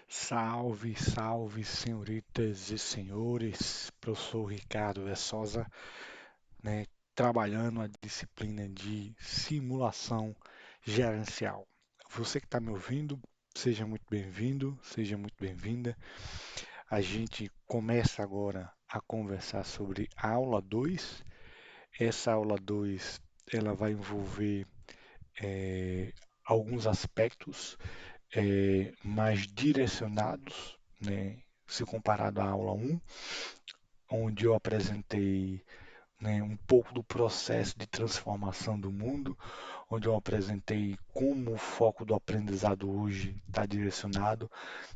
Salve, salve, senhoritas e senhores. Professor Ricardo Vessosa, né, trabalhando a disciplina de simulação gerencial. Você que está me ouvindo, seja muito bem-vindo, seja muito bem-vinda. A gente começa agora a conversar sobre a aula 2. Essa aula 2 ela vai envolver eh, alguns aspectos mais direcionados, né, se comparado à aula um, onde eu apresentei, né, um pouco do processo de transformação do mundo, onde eu apresentei como o foco do aprendizado hoje está direcionado,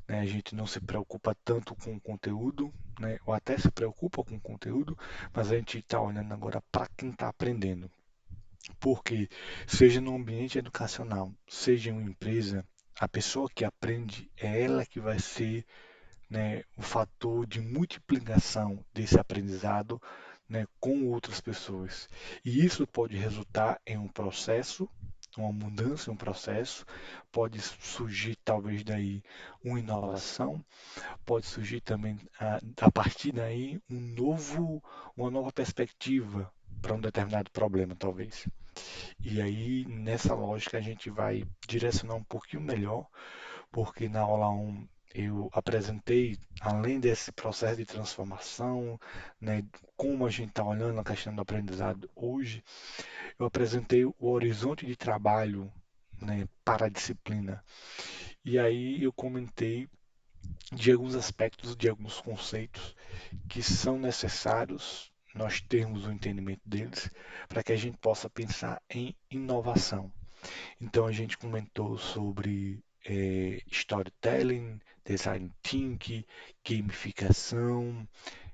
né, a gente não se preocupa tanto com o conteúdo, né, ou até se preocupa com o conteúdo, mas a gente está olhando agora para quem está aprendendo. Porque, seja no ambiente educacional, seja em uma empresa, a pessoa que aprende é ela que vai ser, né, o fator de multiplicação desse aprendizado, né, com outras pessoas. E isso pode resultar em um processo, uma mudança, um processo, pode surgir talvez daí uma inovação, pode surgir também a partir daí uma nova perspectiva para um determinado problema, talvez. E aí, nessa lógica, a gente vai direcionar um pouquinho melhor, porque na aula um eu apresentei, além desse processo de transformação, né, como a gente está olhando a questão do aprendizado hoje, eu apresentei o horizonte de trabalho, né, para a disciplina. E aí eu comentei de alguns aspectos, de alguns conceitos que são necessários nós termos o entendimento deles para que a gente possa pensar em inovação. Então a gente comentou sobre storytelling, design thinking, gamificação,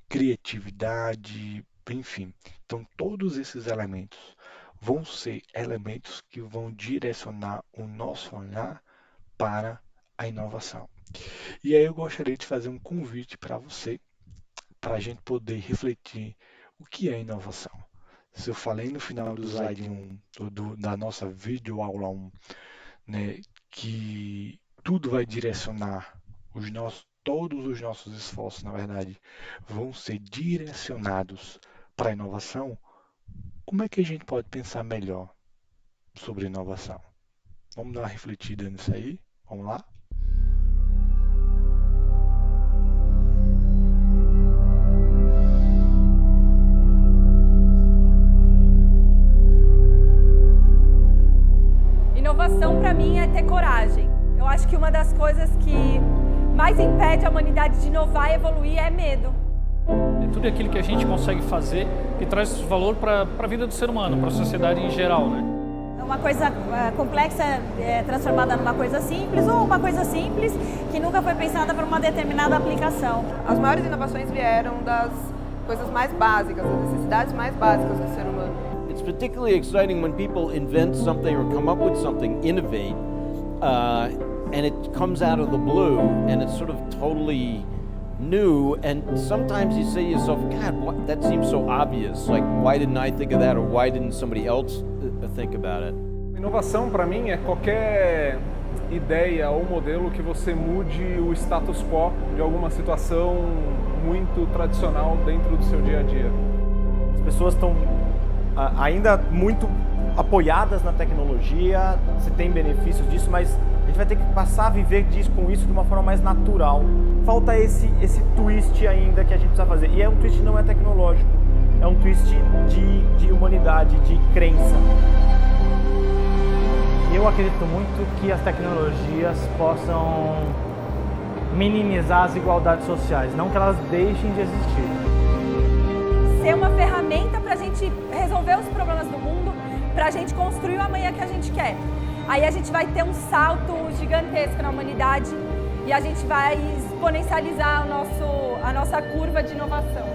criatividade, enfim. Então todos esses elementos vão ser elementos que vão direcionar o nosso olhar para a inovação. E aí eu gostaria de fazer um convite para você, para a gente poder refletir o que é inovação. Se eu falei no final do slide 1, da nossa videoaula 1, né, que tudo vai direcionar todos os nossos esforços, na verdade, vão ser direcionados para a inovação, como é que a gente pode pensar melhor sobre inovação? Vamos dar uma refletida nisso aí? Vamos lá? Inovação para mim é ter coragem. Eu acho que uma das coisas que mais impede a humanidade de inovar e evoluir é medo. É tudo aquilo que a gente consegue fazer que traz valor para a vida do ser humano, para a sociedade em geral, né? Uma coisa complexa transformada numa coisa simples, ou uma coisa simples que nunca foi pensada para uma determinada aplicação. As maiores inovações vieram das coisas mais básicas, das necessidades mais básicas do ser humano. It's particularly exciting when people invent something or come up with something, innovate, and it comes out of the blue and it's sort of totally new. And sometimes you say to yourself, God, that seems so obvious. Like, why didn't I think of that, or why didn't somebody else think about it? Inovação, para mim, é qualquer ideia ou modelo que você mude o status quo de alguma situação muito tradicional dentro do seu dia a dia. As pessoas estão ainda muito apoiadas na tecnologia, se tem benefícios disso, mas a gente vai ter que passar a viver com isso de uma forma mais natural. Falta esse twist ainda que a gente precisa fazer. E um twist não é tecnológico, é um twist de humanidade, de crença. Eu acredito muito que as tecnologias possam minimizar as desigualdades sociais, não que elas deixem de existir. Ser uma ferramenta para a gente resolver os problemas do mundo, para a gente construir o amanhã que a gente quer. Aí a gente vai ter um salto gigantesco na humanidade e a gente vai exponencializar a nossa curva de inovação.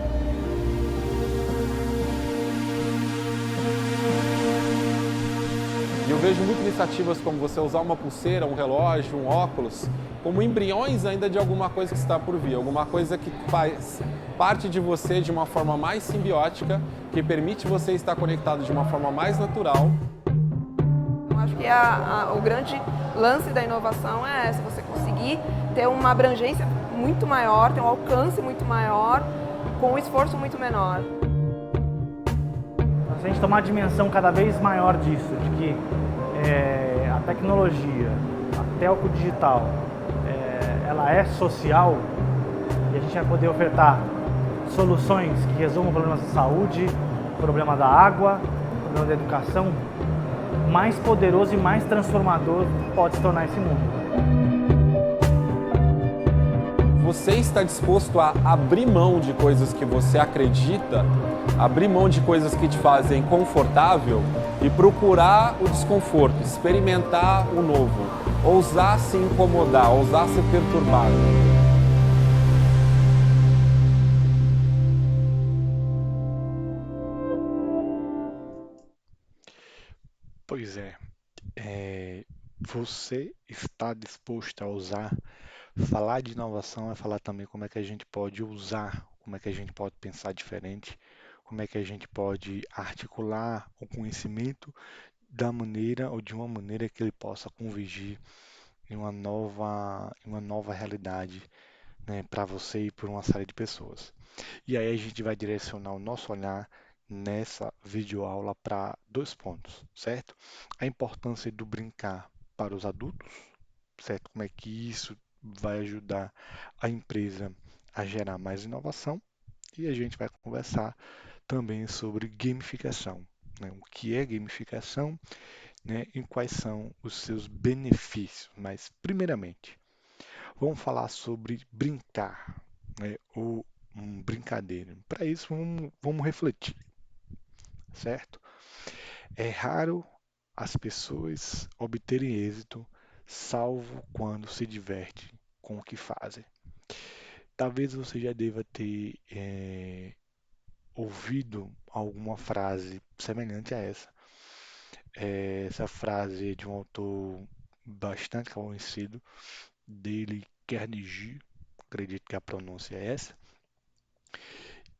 E eu vejo muitas iniciativas como você usar uma pulseira, um relógio, um óculos, como embriões ainda de alguma coisa que está por vir, alguma coisa que faz parte de você de uma forma mais simbiótica, que permite você estar conectado de uma forma mais natural. Eu acho que lance da inovação é essa, você conseguir ter uma abrangência muito maior, ter um alcance muito maior, com um esforço muito menor. Se a gente tomar a dimensão cada vez maior disso, de que a tecnologia, a telco digital, ela é social, e a gente vai poder ofertar soluções que resolvam problemas de saúde, problema da água, problema da educação, mais poderoso e mais transformador pode se tornar esse mundo. Você está disposto a abrir mão de coisas que você acredita, abrir mão de coisas que te fazem confortável e procurar o desconforto, experimentar o novo, ousar se incomodar, ousar se perturbar. Pois você está disposto a usar? Falar de inovação é falar também como é que a gente pode usar, como é que a gente pode pensar diferente, como é que a gente pode articular o conhecimento da maneira ou de uma maneira que ele possa convergir em uma nova realidade, né, para você e para uma série de pessoas. E aí a gente vai direcionar o nosso olhar nessa videoaula para dois pontos, certo? A importância do brincar para os adultos, certo? Como é que isso vai ajudar a empresa a gerar mais inovação, e a gente vai conversar também sobre gamificação, né? O que é gamificação, né? E quais são os seus benefícios. Mas, primeiramente, vamos falar sobre brincar, né? Ou brincadeira. Para isso, vamos refletir, certo? É raro as pessoas obterem êxito, salvo quando se diverte com o que fazem. Talvez você já deva ter ouvido alguma frase semelhante a essa. Essa frase é de um autor bastante conhecido, dele Carnegie, acredito que a pronúncia é essa,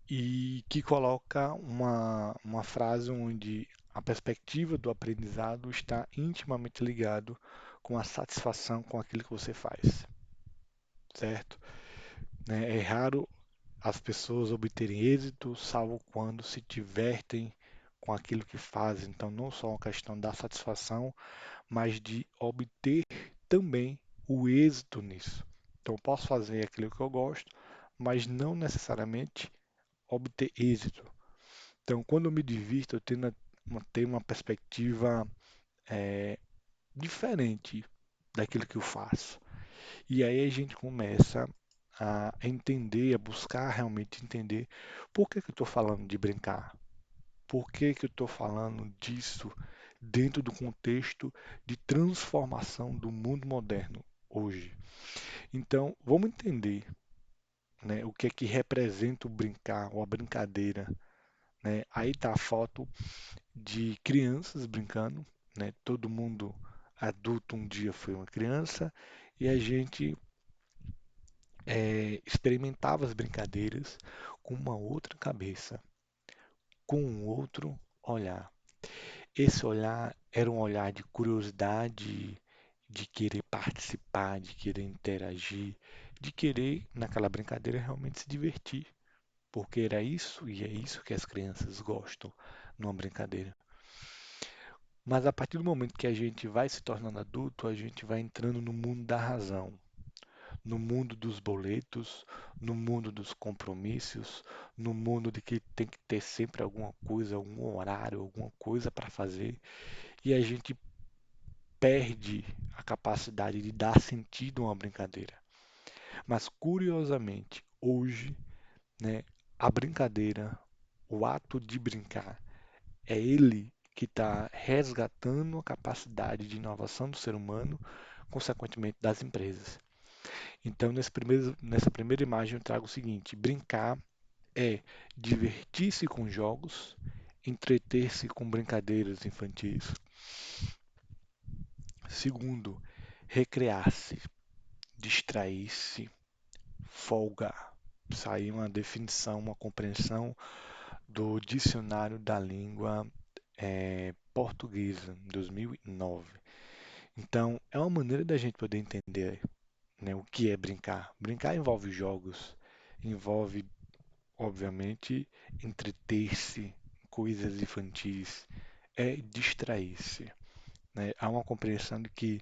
e que coloca uma frase onde a perspectiva do aprendizado está intimamente ligado com a satisfação com aquilo que você faz, certo? Né? É raro as pessoas obterem êxito, salvo quando se divertem com aquilo que fazem. Então, não só uma questão da satisfação, mas de obter também o êxito nisso. Então, eu posso fazer aquilo que eu gosto, mas não necessariamente obter êxito. Então, quando eu me divirto, eu tenho uma perspectiva diferente daquilo que eu faço. E aí a gente começa a entender, a buscar realmente entender por que que eu estou falando de brincar, por que que eu estou falando disso dentro do contexto de transformação do mundo moderno hoje. Então, vamos entender, né, o que é que representa o brincar ou a brincadeira, né? Aí está a foto de crianças brincando, né? Todo mundo adulto um dia foi uma criança e a gente experimentava as brincadeiras com uma outra cabeça, com um outro olhar. Esse olhar era um olhar de curiosidade, de querer participar, de querer interagir, de querer, naquela brincadeira, realmente se divertir. Porque era isso e é isso que as crianças gostam numa brincadeira. Mas a partir do momento que a gente vai se tornando adulto, a gente vai entrando no mundo da razão, no mundo dos boletos, no mundo dos compromissos, no mundo de que tem que ter sempre alguma coisa, algum horário, alguma coisa para fazer, e a gente perde a capacidade de dar sentido a uma brincadeira. Mas curiosamente, hoje, né, a brincadeira, o ato de brincar, é ele que está resgatando a capacidade de inovação do ser humano, consequentemente das empresas. Então, nessa primeira imagem, eu trago o seguinte: brincar é divertir-se com jogos, entreter-se com brincadeiras infantis. Segundo, recrear-se, distrair-se, folgar. Saiu uma definição, uma compreensão do Dicionário da Língua Portuguesa, 2009. Então, é uma maneira da gente poder entender, né, o que é brincar. Brincar envolve jogos, envolve, obviamente, entreter-se, coisas infantis, é distrair-se, né? Há uma compreensão de que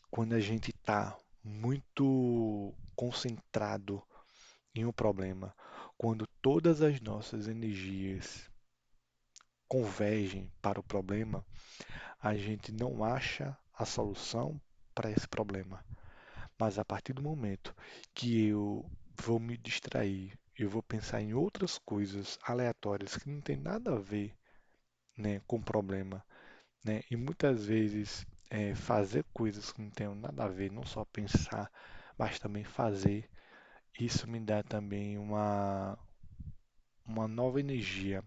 quando a gente está muito concentrado em um problema, quando todas as nossas energias convergem para o problema, a gente não acha a solução para esse problema. Mas a partir do momento que eu vou me distrair, eu vou pensar em outras coisas aleatórias que não tem nada a ver, né, com o problema, né? E muitas vezes fazer coisas que não tem nada a ver, não só pensar, mas também fazer, isso me dá também uma nova energia.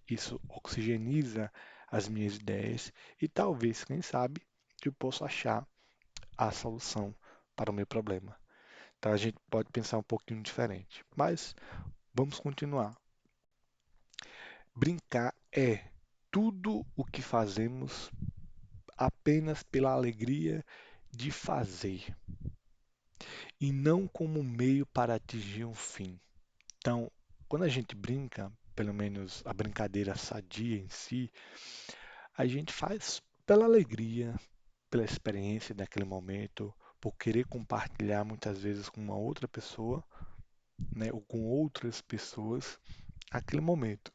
Isso oxigeniza as minhas ideias e talvez, quem sabe, eu possa achar a solução para o meu problema. Então a gente pode pensar um pouquinho diferente. Mas vamos continuar. Brincar é tudo o que fazemos apenas pela alegria de fazer e não como meio para atingir um fim. Então, quando a gente brinca, pelo menos a brincadeira sadia em si, a gente faz pela alegria, pela experiência daquele momento, por querer compartilhar muitas vezes com uma outra pessoa, né, ou com outras pessoas aquele momento.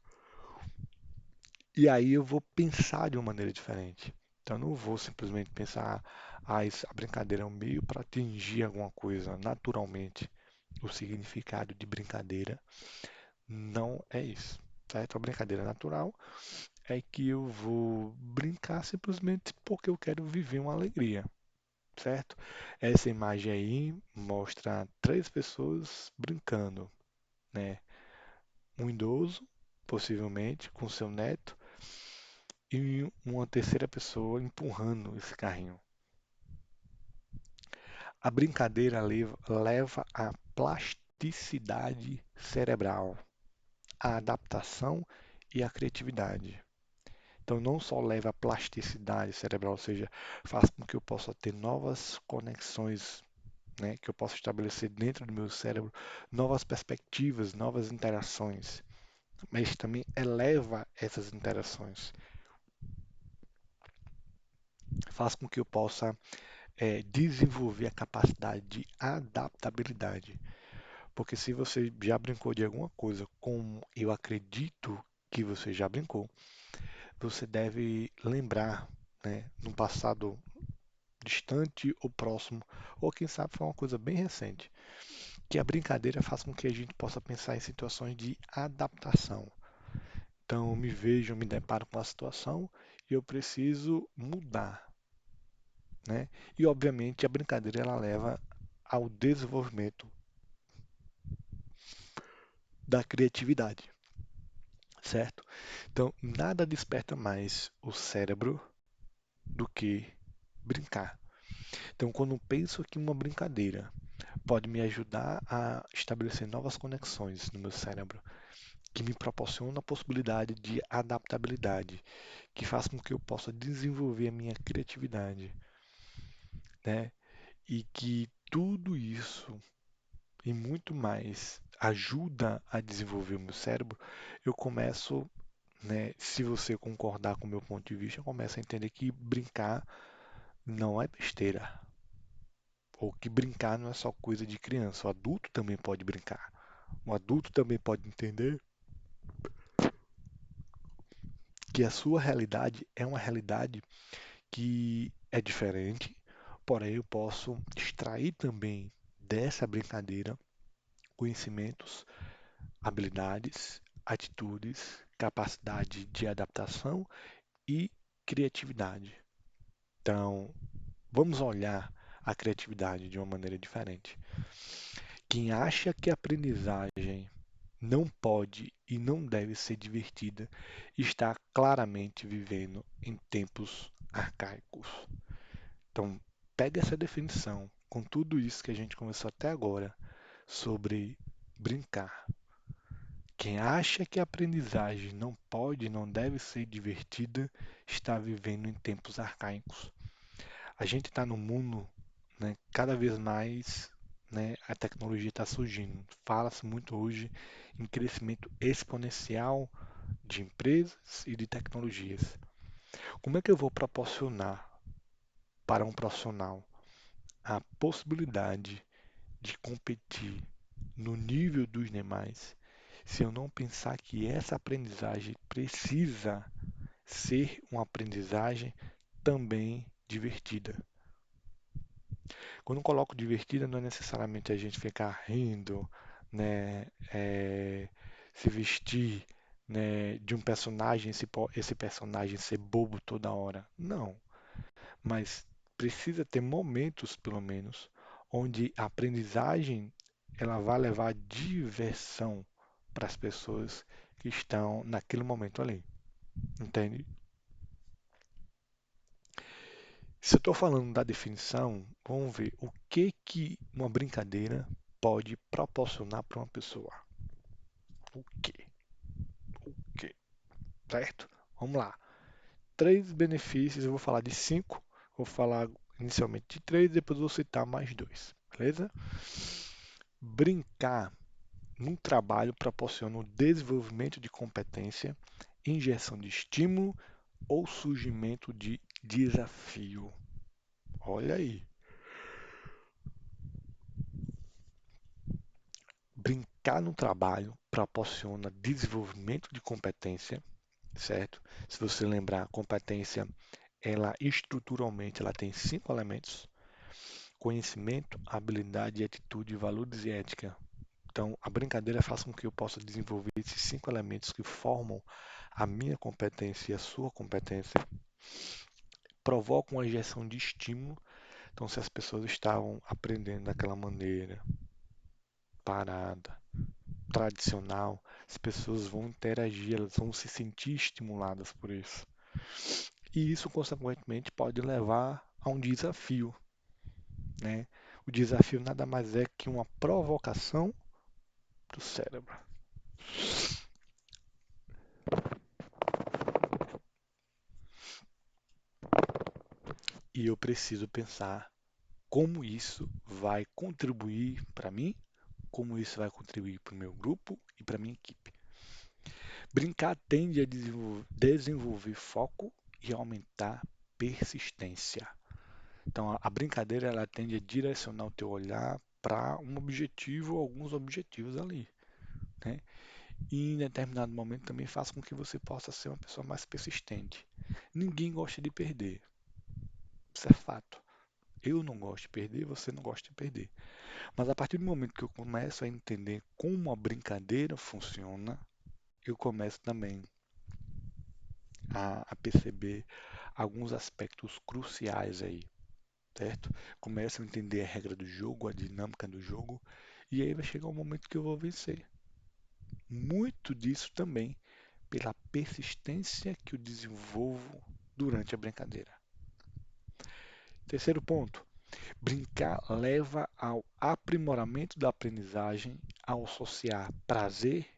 E aí eu vou pensar de uma maneira diferente. Então eu não vou simplesmente pensar, a brincadeira é um meio para atingir alguma coisa naturalmente. O significado de brincadeira não é isso, certo? A brincadeira natural é que eu vou brincar simplesmente porque eu quero viver uma alegria, certo? Essa imagem aí mostra três pessoas brincando, né? Um idoso, possivelmente, com seu neto, e uma terceira pessoa empurrando esse carrinho. A brincadeira leva à plasticidade cerebral, à adaptação e à criatividade. Então, não só leva à plasticidade cerebral, ou seja, faz com que eu possa ter novas conexões, né, que eu possa estabelecer dentro do meu cérebro, novas perspectivas, novas interações, mas também eleva essas interações. Faz com que eu possa desenvolver a capacidade de adaptabilidade. Porque se você já brincou de alguma coisa como eu acredito que você já brincou, você deve lembrar, né, no passado distante ou próximo, ou quem sabe foi uma coisa bem recente, que a brincadeira faz com que a gente possa pensar em situações de adaptação. Então, eu me vejo, eu me deparo com a situação e eu preciso mudar, né? E obviamente a brincadeira ela leva ao desenvolvimento da criatividade, certo? Então, nada desperta mais o cérebro do que brincar. Então, quando eu penso que uma brincadeira pode me ajudar a estabelecer novas conexões no meu cérebro, que me proporciona a possibilidade de adaptabilidade, que faz com que eu possa desenvolver a minha criatividade, né? E que tudo isso e muito mais ajuda a desenvolver o meu cérebro, eu começo, né, se você concordar com o meu ponto de vista, eu começo a entender que brincar não é besteira. Ou que brincar não é só coisa de criança. O adulto também pode brincar. O adulto também pode entender que a sua realidade é uma realidade que é diferente, porém eu posso extrair também dessa brincadeira conhecimentos, habilidades, atitudes, capacidade de adaptação e criatividade. Então, vamos olhar a criatividade de uma maneira diferente. Quem acha que a aprendizagem não pode e não deve ser divertida está claramente vivendo em tempos arcaicos. Então, pega essa definição com tudo isso que a gente conversou até agora sobre brincar. Quem acha que a aprendizagem não pode, não deve ser divertida, está vivendo em tempos arcaicos. A gente está no mundo, né, cada vez mais, né, a tecnologia está surgindo. Fala-se muito hoje em crescimento exponencial de empresas e de tecnologias. Como é que eu vou proporcionar para um profissional a possibilidade de competir no nível dos demais se eu não pensar que essa aprendizagem precisa ser uma aprendizagem também divertida? Quando eu coloco divertida, não é necessariamente a gente ficar rindo, né, se vestir, né, de um personagem, esse personagem ser bobo toda hora. Não, mas precisa ter momentos, pelo menos, onde a aprendizagem ela vai levar diversão para as pessoas que estão naquele momento ali, entende? Se eu estou falando da definição, vamos ver o que uma brincadeira pode proporcionar para uma pessoa. O que? O que? Certo? Vamos lá. 3 benefícios, eu vou falar de 5, vou falar inicialmente de 3, depois vou citar mais 2, beleza? Brincar no trabalho proporciona o desenvolvimento de competência, injeção de estímulo ou surgimento de desafio. Olha aí. Brincar no trabalho proporciona desenvolvimento de competência, certo? Se você lembrar, competência, ela estruturalmente ela tem 5 elementos: conhecimento, habilidade, atitude, valores e ética. Então, a brincadeira faz com que eu possa desenvolver esses 5 elementos que formam a minha competência e a sua competência. Provoca uma injeção de estímulo. Então, se as pessoas estavam aprendendo daquela maneira parada, tradicional, as pessoas vão interagir, elas vão se sentir estimuladas por isso. E isso, consequentemente, pode levar a um desafio, né? O desafio nada mais é que uma provocação do cérebro. E eu preciso pensar como isso vai contribuir para mim, como isso vai contribuir para o meu grupo e para a minha equipe. Brincar tende a desenvolver foco e aumentar persistência. Então, a brincadeira ela tende a direcionar o teu olhar para um objetivo ou alguns objetivos ali, né? E em determinado momento também faz com que você possa ser uma pessoa mais persistente. Ninguém gosta de perder, isso é fato. Eu não gosto de perder, você não gosta de perder. Mas a partir do momento que eu começo a entender como a brincadeira funciona, eu começo também a perceber alguns aspectos cruciais aí, certo? Começo a entender a regra do jogo, a dinâmica do jogo, e aí vai chegar um momento que eu vou vencer. Muito disso também pela persistência que eu desenvolvo durante a brincadeira. Terceiro ponto, brincar leva ao aprimoramento da aprendizagem ao associar prazer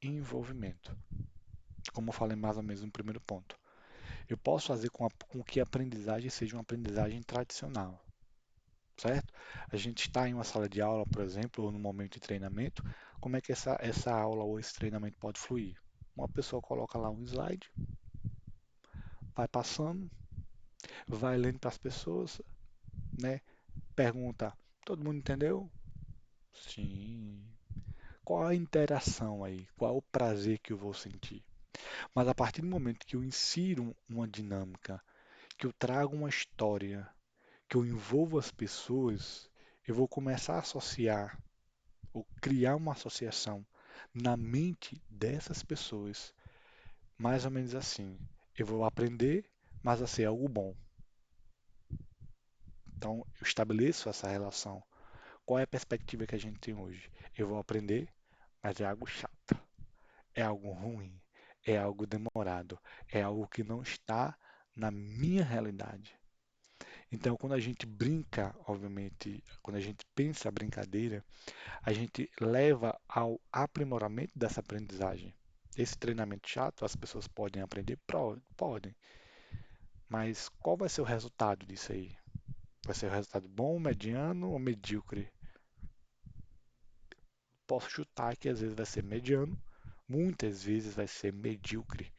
e envolvimento. Como eu falei mais ou menos no primeiro ponto. Eu posso fazer com que a aprendizagem seja uma aprendizagem tradicional, certo? A gente está em uma sala de aula, por exemplo, ou no momento de treinamento, como é que essa aula ou esse treinamento pode fluir? Uma pessoa coloca lá um slide, vai passando, vai lendo para as pessoas, né? Pergunta, todo mundo entendeu? Sim. Qual a interação aí? Qual é o prazer que eu vou sentir? Mas a partir do momento que eu insiro uma dinâmica, que eu trago uma história, que eu envolvo as pessoas, eu vou começar a associar ou criar uma associação na mente dessas pessoas, mais ou menos assim. Eu vou aprender, mas a ser algo bom. Então, eu estabeleço essa relação. Qual é a perspectiva que a gente tem hoje? Eu vou aprender, mas é algo chato, é algo ruim, é algo demorado, é algo que não está na minha realidade. Então, quando a gente brinca, obviamente, quando a gente pensa a brincadeira, a gente leva ao aprimoramento dessa aprendizagem. Esse treinamento chato, as pessoas podem aprender? Podem. Mas qual vai ser o resultado disso aí? Vai ser o resultado bom, mediano ou medíocre? Posso chutar que às vezes vai ser mediano, muitas vezes vai ser medíocre.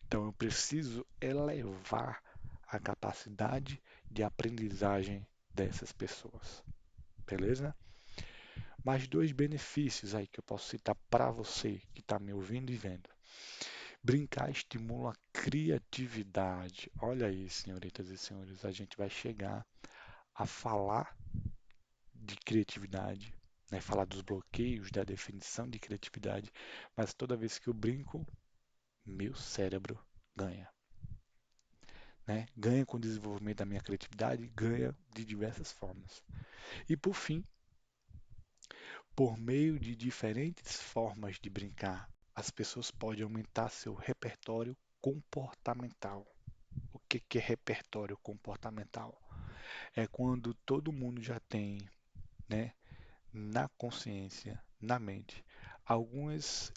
Então eu preciso elevar a capacidade de aprendizagem dessas pessoas. Beleza? Mais dois benefícios aí que eu posso citar para você que está me ouvindo e vendo. Brincar estimula a criatividade. Olha aí, senhoritas e senhores, a gente vai chegar a falar de criatividade, né? Falar dos bloqueios, da definição de criatividade, mas toda vez que eu brinco, meu cérebro ganha. Né? Ganha com o desenvolvimento da minha criatividade, ganha de diversas formas. E por fim, por meio de diferentes formas de brincar, as pessoas podem aumentar seu repertório comportamental. O que é repertório comportamental? É quando todo mundo já tem, né, na consciência, na mente, algumas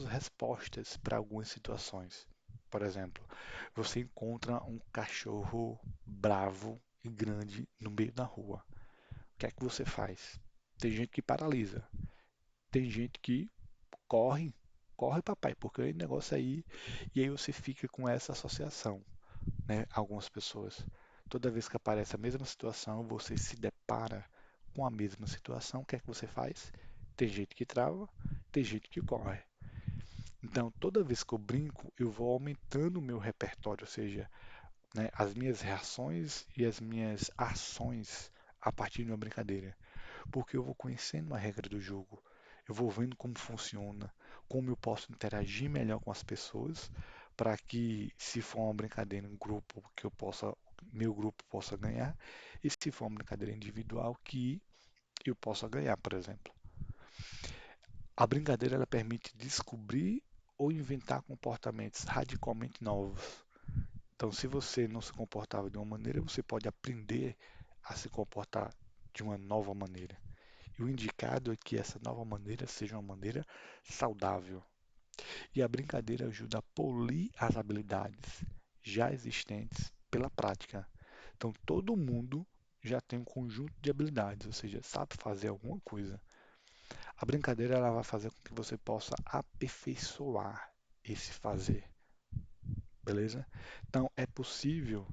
respostas para algumas situações. Por exemplo, você encontra um cachorro bravo e grande no meio da rua. O que é que você faz? Tem gente que paralisa, tem gente que corre, corre papai, porque o negócio aí, e aí você fica com essa associação, né? Algumas pessoas, toda vez que aparece a mesma situação, você se depara com a mesma situação, o que é que você faz? Tem gente que trava, tem gente que corre. Então, toda vez que eu brinco, eu vou aumentando o meu repertório, ou seja, né, as minhas reações e as minhas ações a partir de uma brincadeira. Porque eu vou conhecendo a regra do jogo, eu vou vendo como funciona, como eu posso interagir melhor com as pessoas, para que, se for uma brincadeira em grupo, que meu grupo possa ganhar, e se for uma brincadeira individual, que eu possa ganhar, por exemplo. A brincadeira ela permite descobrir ou inventar comportamentos radicalmente novos. Então, se você não se comportava de uma maneira, você pode aprender a se comportar de uma nova maneira. E o indicado é que essa nova maneira seja uma maneira saudável. E a brincadeira ajuda a polir as habilidades já existentes pela prática. Então, todo mundo já tem um conjunto de habilidades, ou seja, sabe fazer alguma coisa. A brincadeira ela vai fazer com que você possa aperfeiçoar esse fazer, beleza? Então, é possível,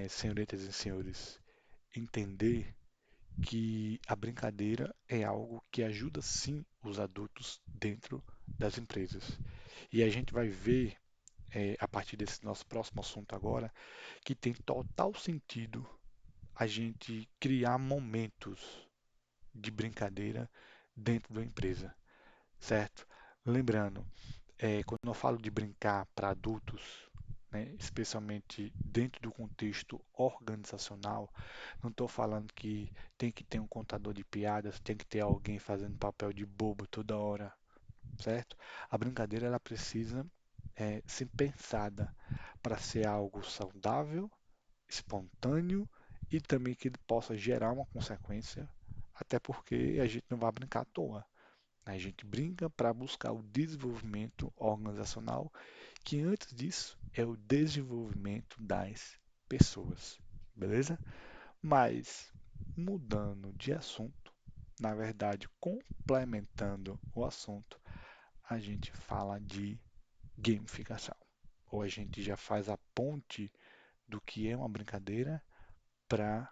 senhoritas e senhores, entender que a brincadeira é algo que ajuda sim os adultos dentro das empresas. E a gente vai ver, a partir desse nosso próximo assunto agora, que tem total sentido a gente criar momentos de brincadeira dentro da empresa, certo? Lembrando, quando eu falo de brincar para adultos, né, especialmente dentro do contexto organizacional, não estou falando que tem que ter um contador de piadas, tem que ter alguém fazendo papel de bobo toda hora, certo? A brincadeira ela precisa ser pensada para ser algo saudável, espontâneo e também que ele possa gerar uma consequência, até porque a gente não vai brincar à toa. A gente brinca para buscar o desenvolvimento organizacional, que antes disso é o desenvolvimento das pessoas, beleza? Mas mudando de assunto, na verdade complementando o assunto, a gente fala de gamificação. Ou a gente já faz a ponte do que é uma brincadeira para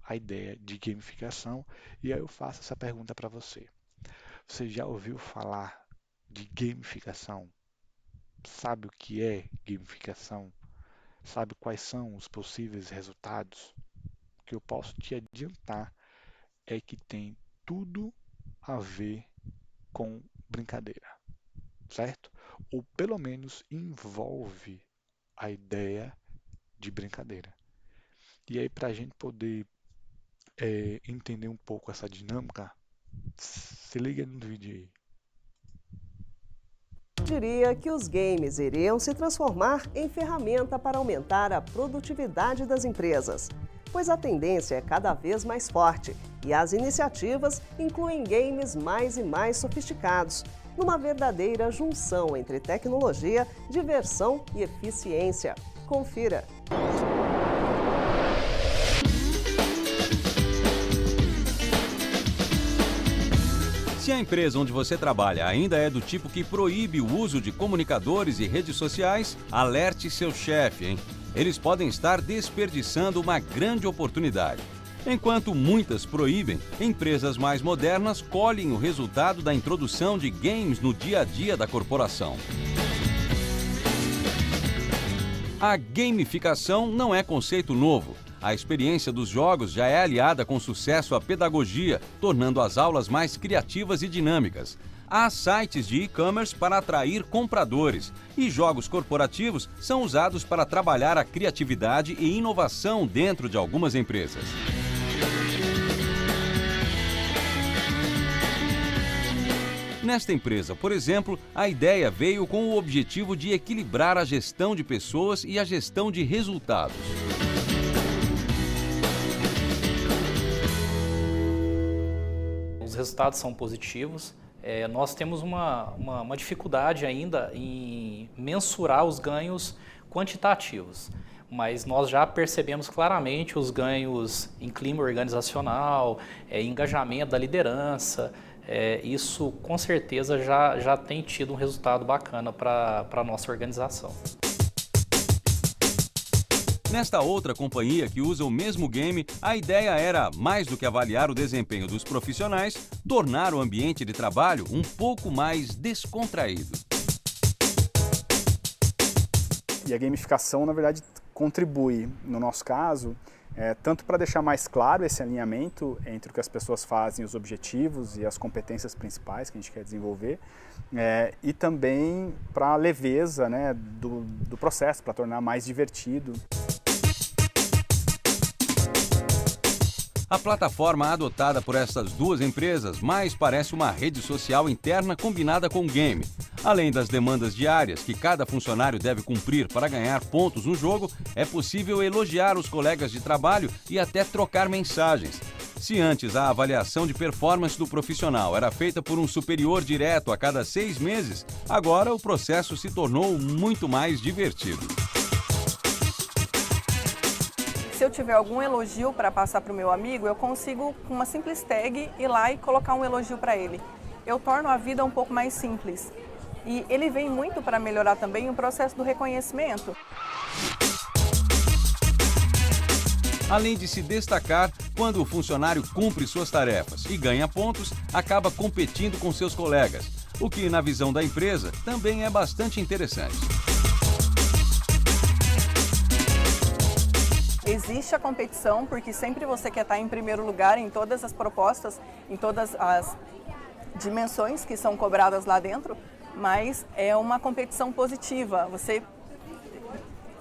a ideia de gamificação. E aí eu faço essa pergunta para você. Você já ouviu falar de gamificação? Sabe o que é gamificação? Sabe quais são os possíveis resultados? O que eu posso te adiantar é que tem tudo a ver com brincadeira, certo? Ou pelo menos envolve a ideia de brincadeira. E aí, para a gente poder entender um pouco essa dinâmica, se liga no vídeo aí. Diria que os games iriam se transformar em ferramenta para aumentar a produtividade das empresas. pois a tendência é cada vez mais forte e as iniciativas incluem games mais e mais sofisticados, numa verdadeira junção entre tecnologia, diversão e eficiência. Confira! Se a empresa onde você trabalha ainda é do tipo que proíbe o uso de comunicadores e redes sociais, alerte seu chefe, hein? Eles podem estar desperdiçando uma grande oportunidade. Enquanto muitas proíbem, empresas mais modernas colhem o resultado da introdução de games no dia a dia da corporação. A gamificação não é conceito novo. A experiência dos jogos já é aliada com sucesso à pedagogia, tornando as aulas mais criativas e dinâmicas. Há sites de e-commerce para atrair compradores e jogos corporativos são usados para trabalhar a criatividade e inovação dentro de algumas empresas. Nesta empresa, por exemplo, a ideia veio com o objetivo de equilibrar a gestão de pessoas e a gestão de resultados. Os resultados são positivos. Nós temos uma dificuldade ainda em mensurar os ganhos quantitativos, mas nós já percebemos claramente os ganhos em clima organizacional, engajamento da liderança. Isso com certeza já tem tido um resultado bacana para a nossa organização. Nesta outra companhia que usa o mesmo game, a ideia era, mais do que avaliar o desempenho dos profissionais, tornar o ambiente de trabalho um pouco mais descontraído. E a gamificação, na verdade, contribui, no nosso caso, tanto para deixar mais claro esse alinhamento entre o que as pessoas fazem, os objetivos e as competências principais que a gente quer desenvolver, e também para a leveza, né, do processo, para tornar mais divertido. A plataforma adotada por essas duas empresas mais parece uma rede social interna combinada com game. Além das demandas diárias que cada funcionário deve cumprir para ganhar pontos no jogo, é possível elogiar os colegas de trabalho e até trocar mensagens. Se antes a avaliação de performance do profissional era feita por um superior direto a cada 6 meses, agora o processo se tornou muito mais divertido. Se eu tiver algum elogio para passar para o meu amigo, eu consigo, com uma simples tag, ir lá e colocar um elogio para ele. Eu torno a vida um pouco mais simples. E ele vem muito para melhorar também o processo do reconhecimento. Além de se destacar, quando o funcionário cumpre suas tarefas e ganha pontos, acaba competindo com seus colegas, o que, na visão da empresa, também é bastante interessante. Existe a competição, porque sempre você quer estar em primeiro lugar em todas as propostas, em todas as dimensões que são cobradas lá dentro, mas é uma competição positiva. Você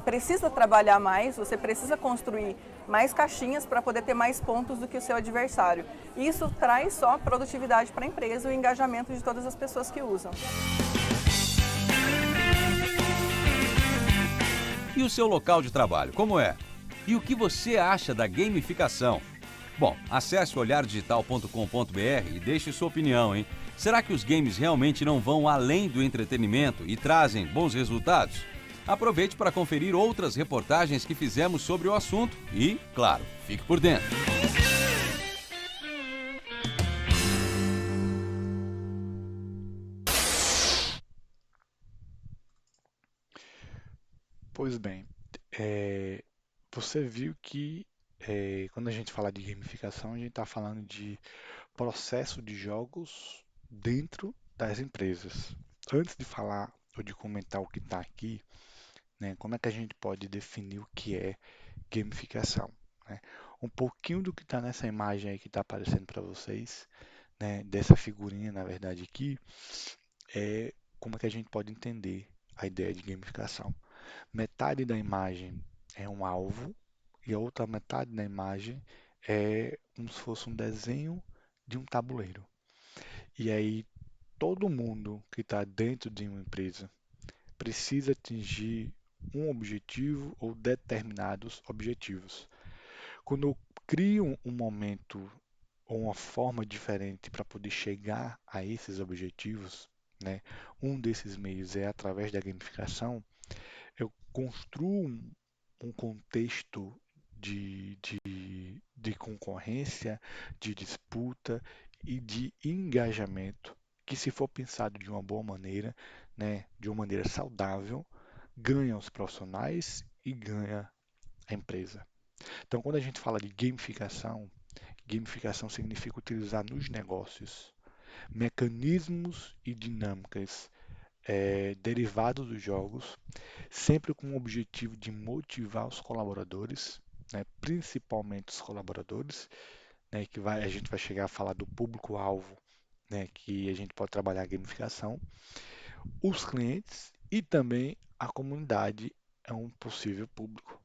precisa trabalhar mais, você precisa construir mais caixinhas para poder ter mais pontos do que o seu adversário. E isso traz só produtividade para a empresa e o engajamento de todas as pessoas que usam. E o seu local de trabalho, como é? E o que você acha da gamificação? Bom, acesse olhardigital.com.br e deixe sua opinião, hein? Será que os games realmente não vão além do entretenimento e trazem bons resultados? Aproveite para conferir outras reportagens que fizemos sobre o assunto e, claro, fique por dentro. Pois bem, você viu que quando a gente fala de gamificação, a gente está falando de processo de jogos dentro das empresas. Antes de falar ou de comentar o que está aqui, né, como é que a gente pode definir o que é gamificação, né? Um pouquinho do que está nessa imagem aí que está aparecendo para vocês, né, dessa figurinha, na verdade, aqui, é como é que a gente pode entender a ideia de gamificação. Metade da imagem é um alvo e a outra metade da imagem é como se fosse um desenho de um tabuleiro. E aí todo mundo que está dentro de uma empresa precisa atingir um objetivo ou determinados objetivos. Quando eu crio um momento ou uma forma diferente para poder chegar a esses objetivos, né? Um desses meios é através da gamificação. Eu construo um contexto de concorrência, de disputa e de engajamento, que se for pensado de uma boa maneira, né, de uma maneira saudável, ganha os profissionais e ganha a empresa. Então, quando a gente fala de gamificação, gamificação significa utilizar nos negócios mecanismos e dinâmicas derivados dos jogos, sempre com o objetivo de motivar os colaboradores, né, principalmente os colaboradores, né, a gente vai chegar a falar do público-alvo, né, que a gente pode trabalhar a gamificação, os clientes e também a comunidade é um possível público.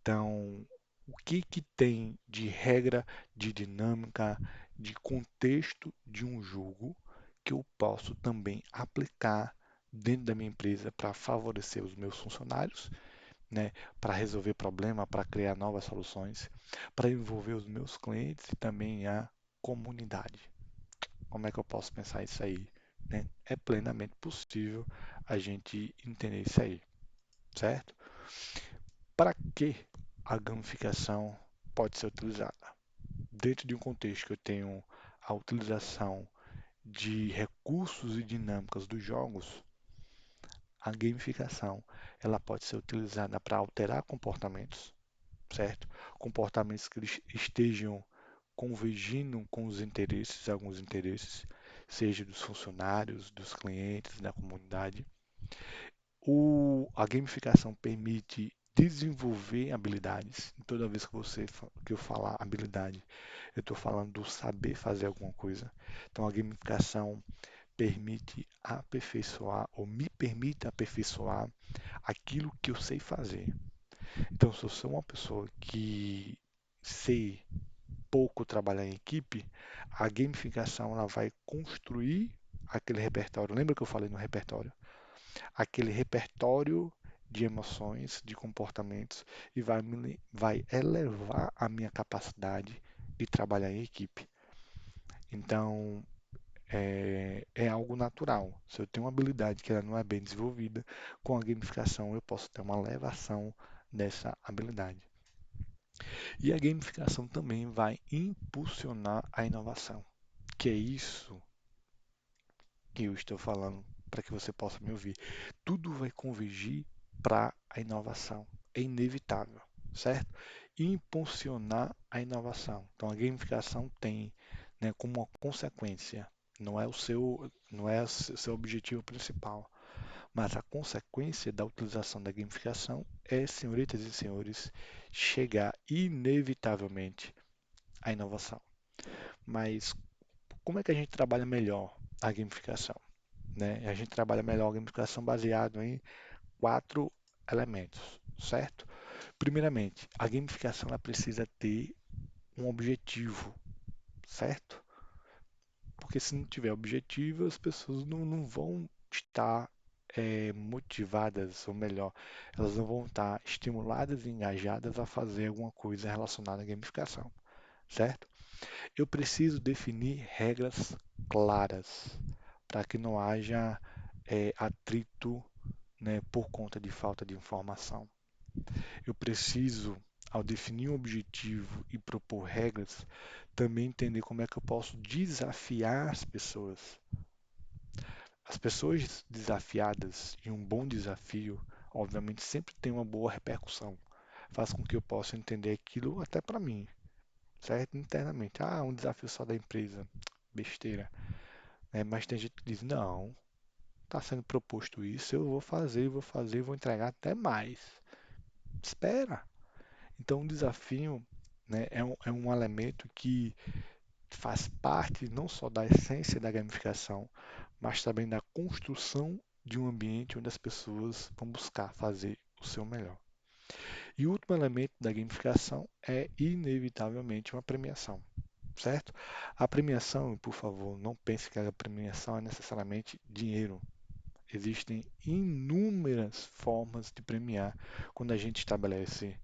Então, o que que tem de regra, de dinâmica, de contexto de um jogo que eu posso também aplicar dentro da minha empresa para favorecer os meus funcionários, né, para resolver problema, para criar novas soluções, para envolver os meus clientes e também a comunidade. Como é que eu posso pensar isso aí, né? É plenamente possível a gente entender isso aí, certo? Para que a gamificação pode ser utilizada? Dentro de um contexto que eu tenho a utilização de recursos e dinâmicas dos jogos, a gamificação ela pode ser utilizada para alterar comportamentos, certo? Comportamentos que estejam convergindo com os interesses, alguns interesses, seja dos funcionários, dos clientes, da comunidade. A gamificação permite desenvolver habilidades. Toda vez que eu falar habilidade, eu estou falando do saber fazer alguma coisa. Então, a gamificação permite aperfeiçoar ou me permite aperfeiçoar aquilo que eu sei fazer. Então, se eu sou uma pessoa que sei pouco trabalhar em equipe, a gamificação ela vai construir aquele repertório. Lembra que eu falei no repertório? Aquele repertório de emoções, de comportamentos e vai elevar a minha capacidade de trabalhar em equipe. Então, é algo natural. Se eu tenho uma habilidade que ela não é bem desenvolvida, com a gamificação eu posso ter uma elevação dessa habilidade. E a gamificação também vai impulsionar a inovação, que é isso que eu estou falando para que você possa me ouvir. Tudo vai convergir para a inovação. É inevitável, certo? Impulsionar a inovação. Então, a gamificação tem, né, como uma consequência, não é o seu objetivo principal, mas a consequência da utilização da gamificação é, senhoritas e senhores, chegar inevitavelmente à inovação. Mas como é que a gente trabalha melhor a gamificação? Né? A gente trabalha melhor a gamificação baseado em 4 elementos, certo? Primeiramente, a gamificação ela precisa ter um objetivo, certo? Porque se não tiver objetivo, as pessoas não vão estar motivadas, ou melhor, elas não vão estar estimuladas e engajadas a fazer alguma coisa relacionada à gamificação, certo? Eu preciso definir regras claras para que não haja atrito, né, por conta de falta de informação. Eu preciso, ao definir um objetivo e propor regras, também entender como é que eu posso desafiar as pessoas. As pessoas desafiadas e um bom desafio, obviamente, sempre tem uma boa repercussão. Faz com que eu possa entender aquilo até para mim, certo? Internamente. Ah, um desafio só da empresa. Besteira. Mas tem gente que diz, não, está sendo proposto isso, eu vou fazer, vou entregar até mais. Espera. Então, o desafio, né, é um elemento que faz parte não só da essência da gamificação, mas também da construção de um ambiente onde as pessoas vão buscar fazer o seu melhor. E o último elemento da gamificação é, inevitavelmente, uma premiação, certo? A premiação, por favor, não pense que a premiação é necessariamente dinheiro. Existem inúmeras formas de premiar quando a gente estabelece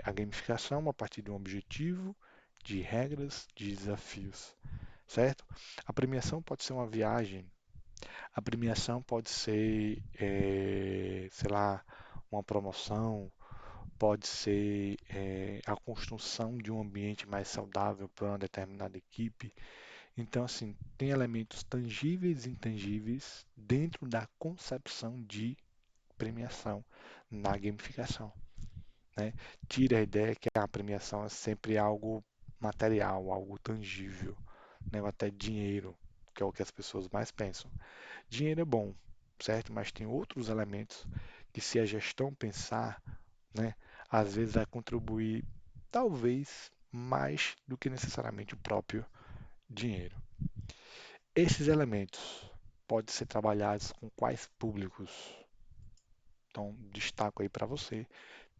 a gamificação a partir de um objetivo, de regras, de desafios, certo? A premiação pode ser uma viagem, a premiação pode ser, sei lá, uma promoção, pode ser a construção de um ambiente mais saudável para uma determinada equipe. Então, assim, tem elementos tangíveis e intangíveis dentro da concepção de premiação na gamificação, né? Tira a ideia que a premiação é sempre algo material, algo tangível, né? Ou até dinheiro, que é o que as pessoas mais pensam. Dinheiro é bom, certo? Mas tem outros elementos que, se a gestão pensar, né, às vezes vai contribuir, talvez, mais do que necessariamente o próprio dinheiro. Esses elementos podem ser trabalhados com quais públicos? Então, destaco aí para você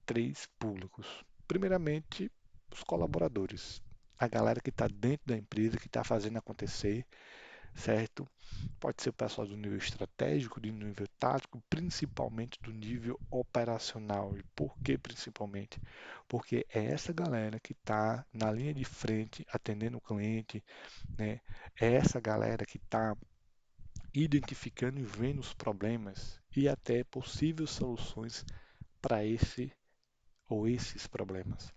3 públicos. Primeiramente, os colaboradores, a galera que está dentro da empresa, que está fazendo acontecer, certo? Pode ser o pessoal do nível estratégico, do nível tático, principalmente do nível operacional. E por que principalmente? Porque é essa galera que está na linha de frente, atendendo o cliente, né? É essa galera que está identificando e vendo os problemas e até possíveis soluções para esse ou esses problemas.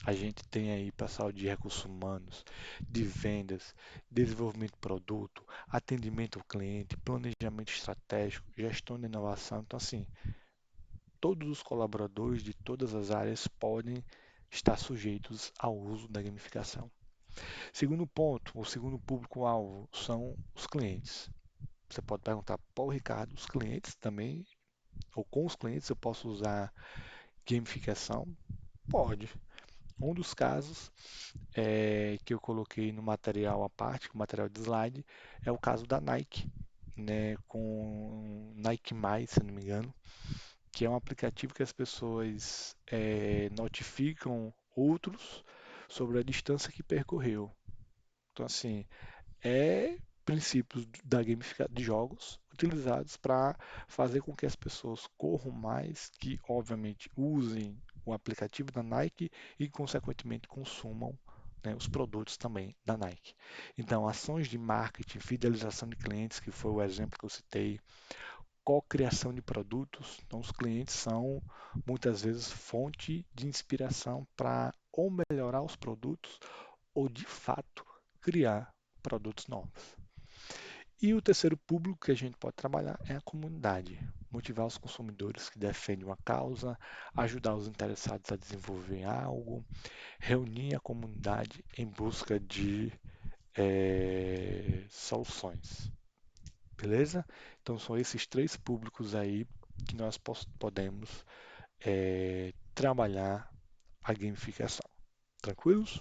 A gente tem aí pessoal de recursos humanos, de vendas, desenvolvimento de produto, atendimento ao cliente, planejamento estratégico, gestão de inovação. Então, assim, todos os colaboradores de todas as áreas podem estar sujeitos ao uso da gamificação. Segundo ponto, o segundo público-alvo são os clientes. Você pode perguntar, Paulo Ricardo, os clientes também, ou com os clientes eu posso usar gamificação? Pode. Um dos casos que eu coloquei no material à parte, o material de slide, é o caso da Nike, né, com Nike Mais, se não me engano, que é um aplicativo que as pessoas notificam outros sobre a distância que percorreu. Então, assim, princípios da gamificação de jogos utilizados para fazer com que as pessoas corram mais, que obviamente usem o aplicativo da Nike e, consequentemente, consumam, né, os produtos também da Nike. Então, ações de marketing, fidelização de clientes, que foi o exemplo que eu citei, co-criação de produtos. Então, os clientes são muitas vezes fonte de inspiração para ou melhorar os produtos ou, de fato, criar produtos novos. E o terceiro público que a gente pode trabalhar é a comunidade. Motivar os consumidores que defendem uma causa, ajudar os interessados a desenvolver algo, reunir a comunidade em busca de soluções. Beleza? Então são esses 3 públicos aí que nós podemos trabalhar a gamificação. Tranquilos?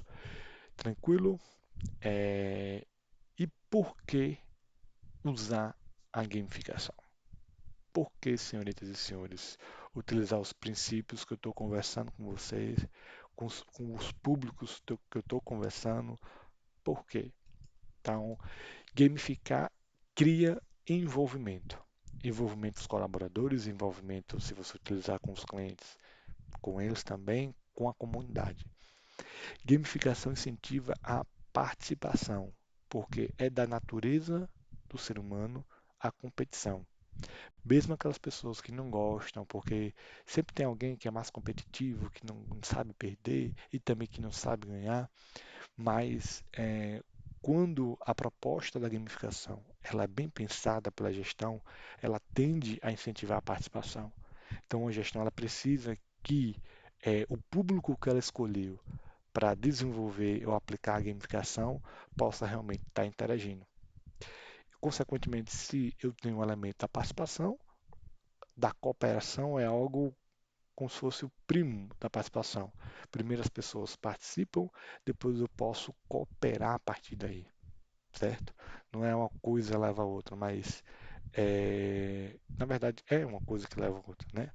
Tranquilo? E por que usar a gamificação? Por que, senhoritas e senhores, utilizar os princípios que eu estou conversando com vocês, com os públicos que eu estou conversando? Por quê? Então, gamificar cria envolvimento. Envolvimento dos colaboradores, envolvimento, se você utilizar com os clientes, com eles também, com a comunidade. Gamificação incentiva a participação, porque é da natureza do ser humano a competição. Mesmo aquelas pessoas que não gostam, porque sempre tem alguém que é mais competitivo, que não sabe perder e também que não sabe ganhar, mas quando a proposta da gamificação ela é bem pensada pela gestão, ela tende a incentivar a participação. Então, a gestão ela precisa que o público que ela escolheu para desenvolver ou aplicar a gamificação possa realmente estar interagindo. Consequentemente, se eu tenho um elemento da participação, da cooperação é algo como se fosse o primo da participação. Primeiro as pessoas participam, depois eu posso cooperar a partir daí, certo? Não é uma coisa leva a outra, mas na verdade é uma coisa que leva a outra, né?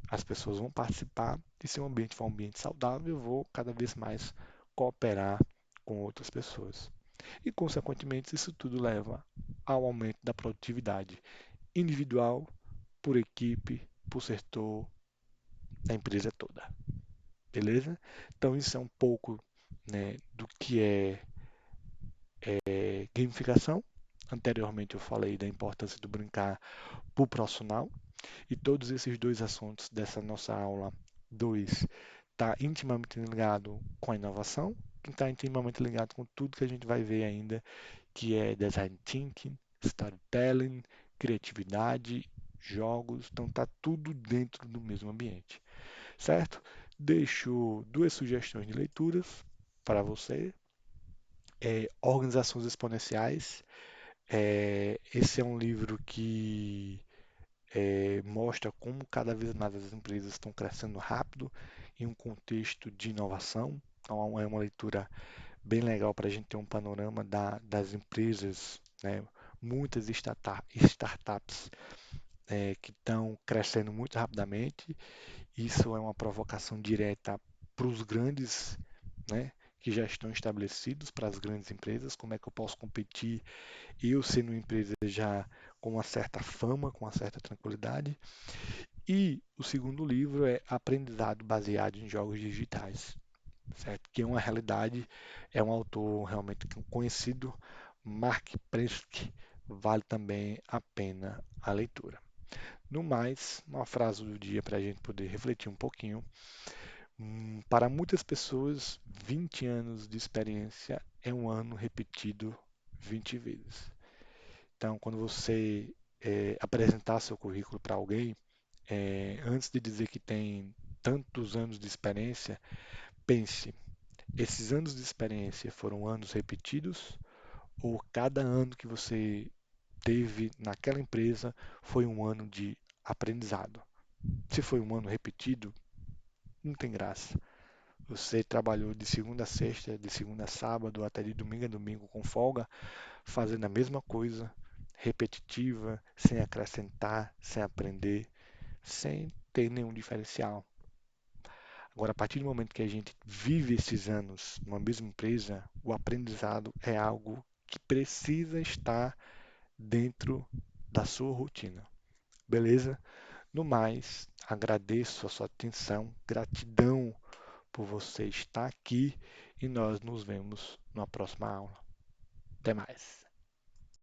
As pessoas vão participar e se o ambiente for um ambiente saudável, eu vou cada vez mais cooperar com outras pessoas. E, consequentemente, isso tudo leva ao aumento da produtividade individual, por equipe, por setor, da empresa toda. beleza? Então isso é um pouco, né, do que é gamificação. Anteriormente eu falei da importância do brincar para o profissional, e todos esses dois assuntos dessa nossa aula 2 está intimamente ligado com a inovação, que está intimamente ligado com tudo que a gente vai ver ainda, que é design thinking, storytelling, criatividade, jogos, então está tudo dentro do mesmo ambiente, certo? Deixo duas sugestões de leituras para você. Organizações Exponenciais. Esse é um livro que mostra como cada vez mais as empresas estão crescendo rápido em um contexto de inovação. Então, é uma leitura bem legal para a gente ter um panorama das empresas, né? Muitas startups que estão crescendo muito rapidamente. Isso é uma provocação direta para os grandes, né, que já estão estabelecidos, para as grandes empresas. Como é que eu posso competir, eu sendo uma empresa já com uma certa fama, com uma certa tranquilidade? E o segundo livro é Aprendizado Baseado em Jogos Digitais, certo? Que é uma realidade, é um autor realmente conhecido, Mark Prensky, vale também a pena a leitura. No mais, uma frase do dia para a gente poder refletir um pouquinho. Para muitas pessoas, 20 anos de experiência é um ano repetido 20 vezes. Então, quando você apresentar seu currículo para alguém, antes de dizer que tem tantos anos de experiência, pense: esses anos de experiência foram anos repetidos ou cada ano que você teve naquela empresa foi um ano de aprendizado? Se foi um ano repetido, não tem graça. Você trabalhou de segunda a sexta, de segunda a sábado, até de domingo a domingo com folga, fazendo a mesma coisa, repetitiva, sem acrescentar, sem aprender, sem ter nenhum diferencial. Agora, a partir do momento que a gente vive esses anos numa mesma empresa, o aprendizado é algo que precisa estar dentro da sua rotina. Beleza? No mais, agradeço a sua atenção, gratidão por você estar aqui e nós nos vemos na próxima aula. Até mais!